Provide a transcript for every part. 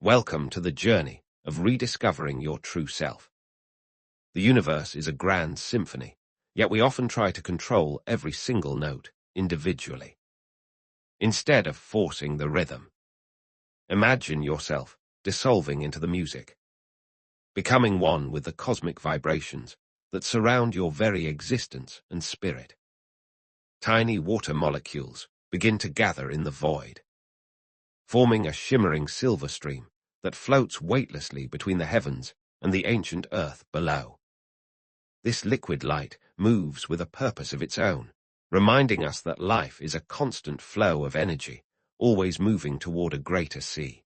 Welcome to the journey of rediscovering your true self. The universe is a grand symphony, yet we often try to control every single note individually. Instead of forcing the rhythm, imagine yourself dissolving into the music, becoming one with the cosmic vibrations that surround your very existence and spirit. Tiny water molecules begin to gather in the void, forming a shimmering silver stream that floats weightlessly between the heavens and the ancient earth below. This liquid light moves with a purpose of its own, reminding us that life is a constant flow of energy, always moving toward a greater sea.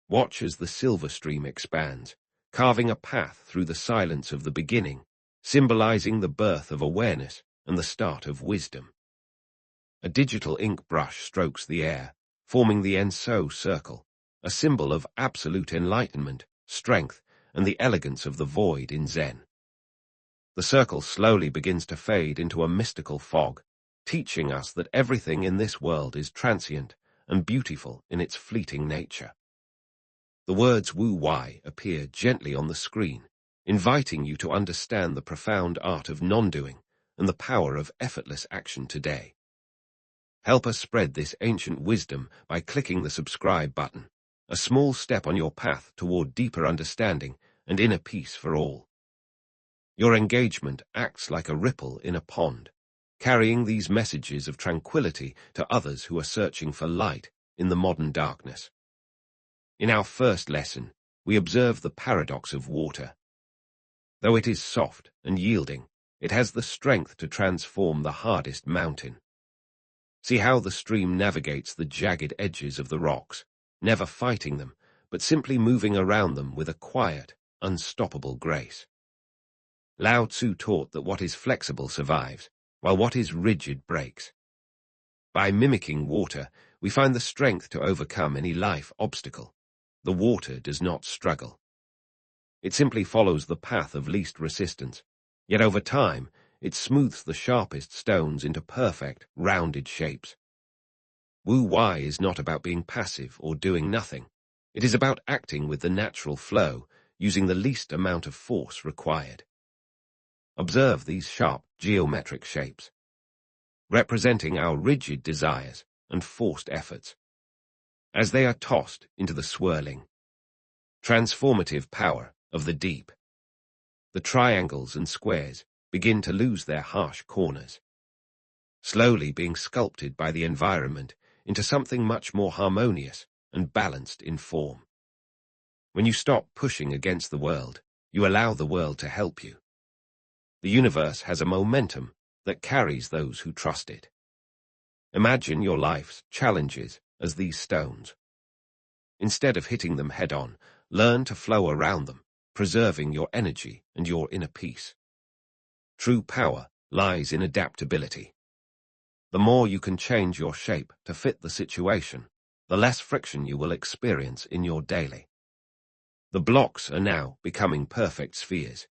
Watch as the silver stream expands, carving a path through the silence of the beginning, symbolizing the birth of awareness and the start of wisdom. A digital ink brush strokes the air, forming the Enso circle, a symbol of absolute enlightenment, strength, and the elegance of the void in Zen. The circle slowly begins to fade into a mystical fog, teaching us that everything in this world is transient and beautiful in its fleeting nature. The words Wu-Wei appear gently on the screen, inviting you to understand the profound art of non-doing and the power of effortless action today. Help us spread this ancient wisdom by clicking the subscribe button, a small step on your path toward deeper understanding and inner peace for all. Your engagement acts like a ripple in a pond, carrying these messages of tranquility to others who are searching for light in the modern darkness. In our first lesson, we observe the paradox of water. Though it is soft and yielding, it has the strength to transform the hardest mountain. See how the stream navigates the jagged edges of the rocks, never fighting them, but simply moving around them with a quiet, unstoppable grace. Lao Tzu taught that what is flexible survives, while what is rigid breaks. By mimicking water, we find the strength to overcome any life obstacle. The water does not struggle. It simply follows the path of least resistance, yet over time, it smooths the sharpest stones into perfect, rounded shapes. Wu-Wei is not about being passive or doing nothing. It is about acting with the natural flow, using the least amount of force required. Observe these sharp, geometric shapes, representing our rigid desires and forced efforts, as they are tossed into the swirling, transformative power of the deep. The triangles and squares begin to lose their harsh corners, slowly being sculpted by the environment into something much more harmonious and balanced in form. When you stop pushing against the world, you allow the world to help you. The universe has a momentum that carries those who trust it. Imagine your life's challenges as these stones. Instead of hitting them head-on, learn to flow around them, preserving your energy and your inner peace. True power lies in adaptability. The more you can change your shape to fit the situation, the less friction you will experience in your daily. The blocks are now becoming perfect spheres,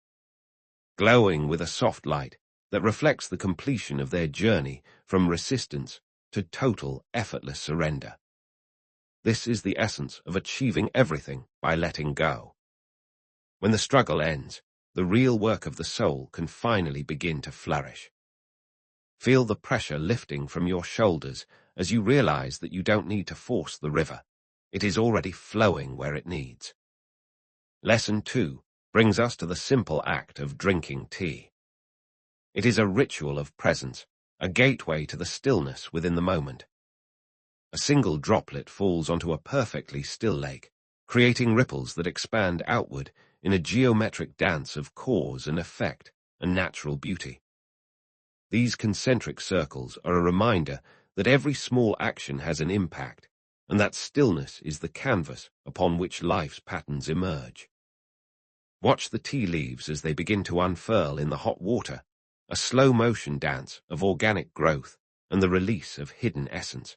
glowing with a soft light that reflects the completion of their journey from resistance to total, effortless surrender. This is the essence of achieving everything by letting go. When the struggle ends, the real work of the soul can finally begin to flourish. Feel the pressure lifting from your shoulders as you realize that you don't need to force the river. It is already flowing where it needs. Lesson 2 brings us to the simple act of drinking tea. It is a ritual of presence, a gateway to the stillness within the moment. A single droplet falls onto a perfectly still lake, creating ripples that expand outward in a geometric dance of cause and effect and natural beauty. These concentric circles are a reminder that every small action has an impact, and that stillness is the canvas upon which life's patterns emerge. Watch the tea leaves as they begin to unfurl in the hot water, a slow-motion dance of organic growth and the release of hidden essence.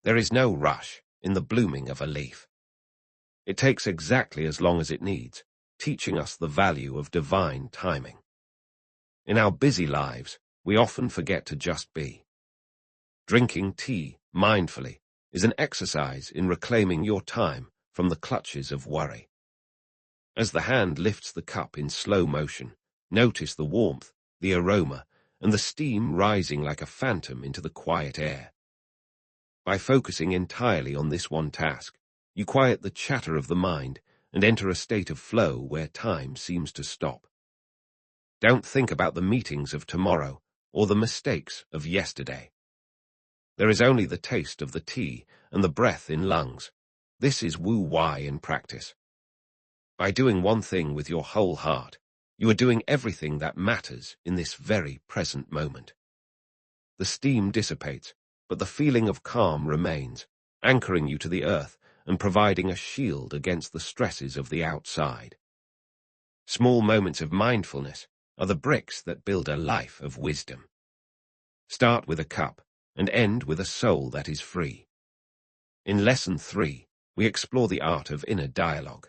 There is no rush in the blooming of a leaf. It takes exactly as long as it needs, teaching us the value of divine timing. In our busy lives, we often forget to just be. Drinking tea mindfully is an exercise in reclaiming your time from the clutches of worry. As the hand lifts the cup in slow motion, notice the warmth, the aroma, and the steam rising like a phantom into the quiet air. By focusing entirely on this one task, you quiet the chatter of the mind and enter a state of flow where time seems to stop. Don't think about the meetings of tomorrow or the mistakes of yesterday. There is only the taste of the tea and the breath in lungs. This is Wu-Wei in practice. By doing one thing with your whole heart, you are doing everything that matters in this very present moment. The steam dissipates, but the feeling of calm remains, anchoring you to the earth and providing a shield against the stresses of the outside. Small moments of mindfulness are the bricks that build a life of wisdom. Start with a cup and end with a soul that is free. In Lesson 3, we explore the art of inner dialogue.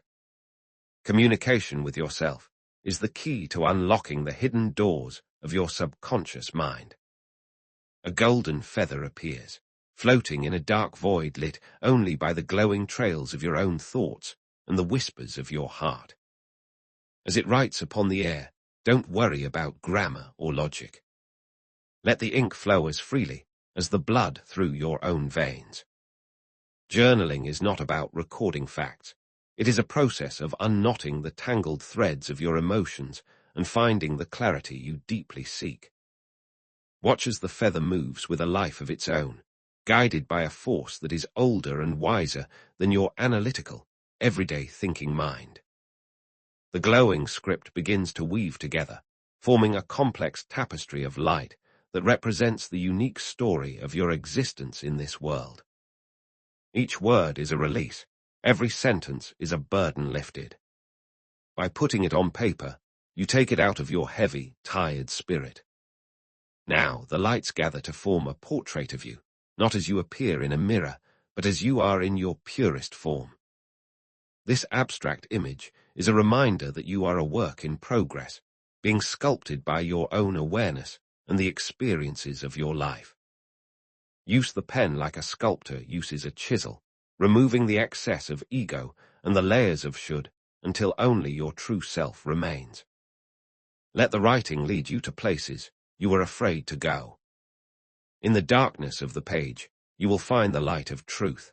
Communication with yourself is the key to unlocking the hidden doors of your subconscious mind. A golden feather appears, floating in a dark void lit only by the glowing trails of your own thoughts and the whispers of your heart. As it writes upon the air, don't worry about grammar or logic. Let the ink flow as freely as the blood through your own veins. Journaling is not about recording facts. It is a process of unknotting the tangled threads of your emotions and finding the clarity you deeply seek. Watch as the feather moves with a life of its own, guided by a force that is older and wiser than your analytical, everyday thinking mind. The glowing script begins to weave together, forming a complex tapestry of light that represents the unique story of your existence in this world. Each word is a release. Every sentence is a burden lifted. By putting it on paper, you take it out of your heavy, tired spirit. Now the lights gather to form a portrait of you, not as you appear in a mirror, but as you are in your purest form. This abstract image is a reminder that you are a work in progress, being sculpted by your own awareness and the experiences of your life. Use the pen like a sculptor uses a chisel, removing the excess of ego and the layers of should until only your true self remains. Let the writing lead you to places you were afraid to go. In the darkness of the page, you will find the light of truth.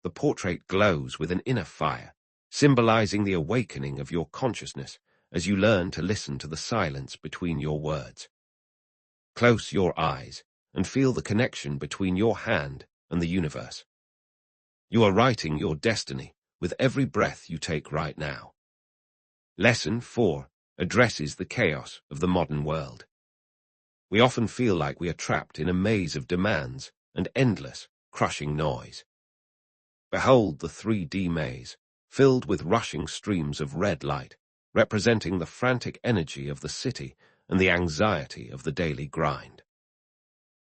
The portrait glows with an inner fire, symbolizing the awakening of your consciousness as you learn to listen to the silence between your words. Close your eyes and feel the connection between your hand and the universe. You are writing your destiny with every breath you take right now. Lesson 4 addresses the chaos of the modern world. We often feel like we are trapped in a maze of demands and endless, crushing noise. Behold the 3D maze, filled with rushing streams of red light, representing the frantic energy of the city and the anxiety of the daily grind.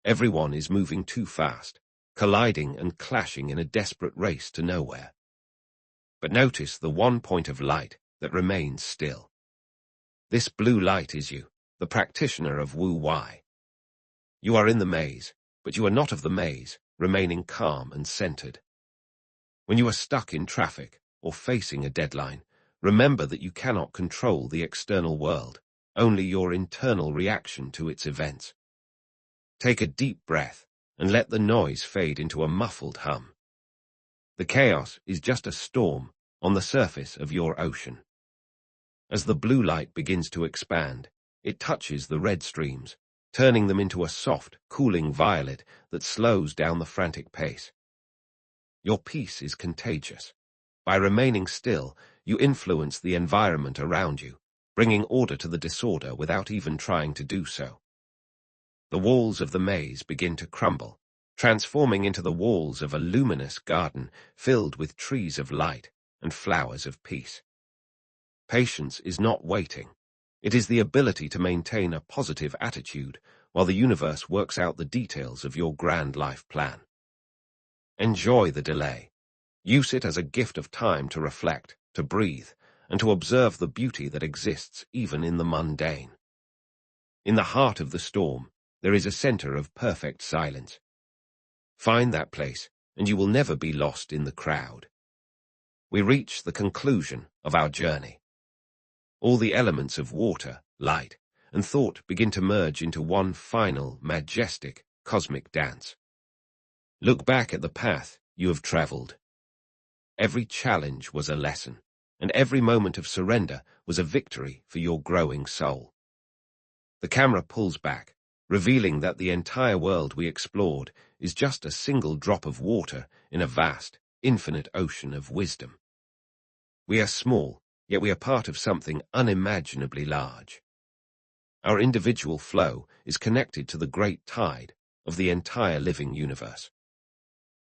Everyone is moving too fast, colliding and clashing in a desperate race to nowhere. But notice the one point of light that remains still. This blue light is you, the practitioner of Wu-Wei. You are in the maze, but you are not of the maze, remaining calm and centered. When you are stuck in traffic or facing a deadline, remember that you cannot control the external world, only your internal reaction to its events. Take a deep breath and let the noise fade into a muffled hum. The chaos is just a storm on the surface of your ocean. As the blue light begins to expand, it touches the red streams, turning them into a soft, cooling violet that slows down the frantic pace. Your peace is contagious. By remaining still, you influence the environment around you, bringing order to the disorder without even trying to do so. The walls of the maze begin to crumble, transforming into the walls of a luminous garden filled with trees of light and flowers of peace. Patience is not waiting. It is the ability to maintain a positive attitude while the universe works out the details of your grand life plan. Enjoy the delay. Use it as a gift of time to reflect, to breathe, and to observe the beauty that exists even in the mundane. In the heart of the storm, there is a center of perfect silence. Find that place, and you will never be lost in the crowd. we reach the conclusion of our journey. All the elements of water, light, and thought begin to merge into one final, majestic, cosmic dance. Look back at the path you have traveled. Every challenge was a lesson, and every moment of surrender was a victory for your growing soul. The camera pulls back, revealing that the entire world we explored is just a single drop of water in a vast, infinite ocean of wisdom. We are small, yet we are part of something unimaginably large. Our individual flow is connected to the great tide of the entire living universe.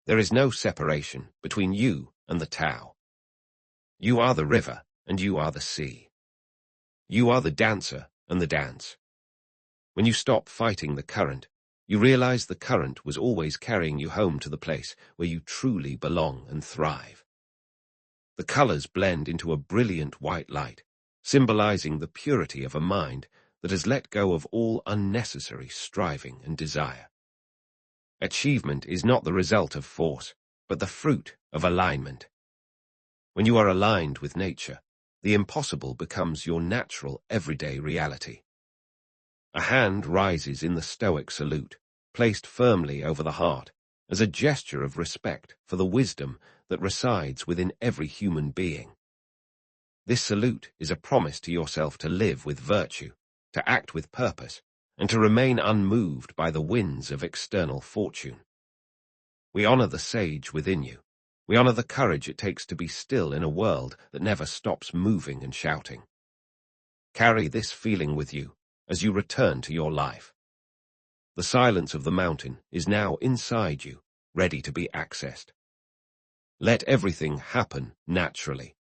There is no separation between you and the Tao. You are the river, and you are the sea. You are the dancer and the dance. When you stop fighting the current, you realize the current was always carrying you home to the place where you truly belong and thrive. The colors blend into a brilliant white light, symbolizing the purity of a mind that has let go of all unnecessary striving and desire. Achievement is not the result of force, but the fruit of alignment. When you are aligned with nature, the impossible becomes your natural, everyday reality. A hand rises in the Stoic salute, placed firmly over the heart, as a gesture of respect for the wisdom that resides within every human being. This salute is a promise to yourself to live with virtue, to act with purpose, and to remain unmoved by the winds of external fortune. We honor the sage within you. We honor the courage it takes to be still in a world that never stops moving and shouting. Carry this feeling with you as you return to your life. The silence of the mountain is now inside you, ready to be accessed. Let everything happen naturally.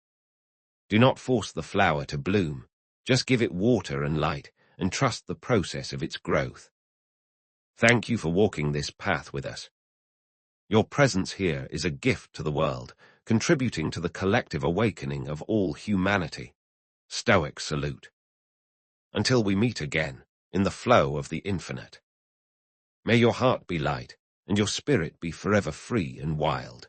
Do not force the flower to bloom. Just give it water and light, and trust the process of its growth. Thank you for walking this path with us. Your presence here is a gift to the world, contributing to the collective awakening of all humanity. Stoic salute. Until we meet again, in the flow of the infinite. May your heart be light, and your spirit be forever free and wild.